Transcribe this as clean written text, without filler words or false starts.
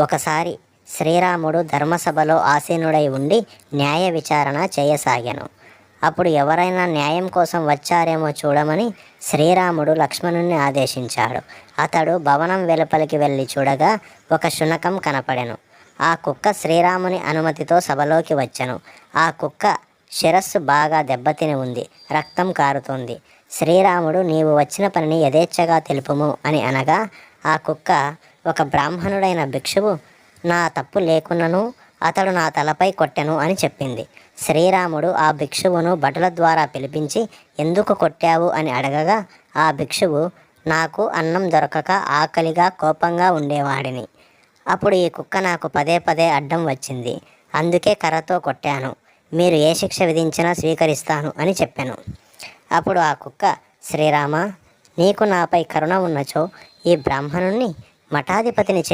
ఒకసారి శ్రీరాముడు ధర్మసభలో ఆసీనుడై ఉండి న్యాయ విచారణ చేయసాగాను. అప్పుడు ఎవరైనా న్యాయం కోసం వచ్చారేమో చూడమని శ్రీరాముడు లక్ష్మణుణ్ణి ఆదేశించాడు. అతడు భవనం వెలుపలికి వెళ్ళి చూడగా ఒక శునకం కనపడెను. ఆ కుక్క శ్రీరాముని అనుమతితో సభలోకి వచ్చెను. ఆ కుక్క శిరస్సు బాగా దెబ్బతిని ఉంది, రక్తం కారుతోంది. శ్రీరాముడు, నీవు వచ్చిన పనిని యథేచ్ఛగా తెలుపుము అని అనగా, ఆ కుక్క, ఒక బ్రాహ్మణుడైన భిక్షువు నా తప్పు లేకున్నను అతడు నా తలపై కొట్టెను అని చెప్పింది. శ్రీరాముడు ఆ భిక్షువును భటుల ద్వారా పిలిపించి ఎందుకు కొట్టావు అని అడగగా, ఆ భిక్షువు, నాకు అన్నం దొరకక ఆకలిగా కోపంగా ఉండేవాడిని. అప్పుడు ఈ కుక్క నాకు పదే పదే అడ్డం వచ్చింది, అందుకే కర్రతో కొట్టాను. మీరు ఏ శిక్ష విధించినా స్వీకరిస్తాను అని చెప్పాను. అప్పుడు ఆ కుక్క, శ్రీరామ, నీకు నాపై కరుణ ఉన్నచో ఈ బ్రాహ్మణుణ్ణి మఠాధిపతిని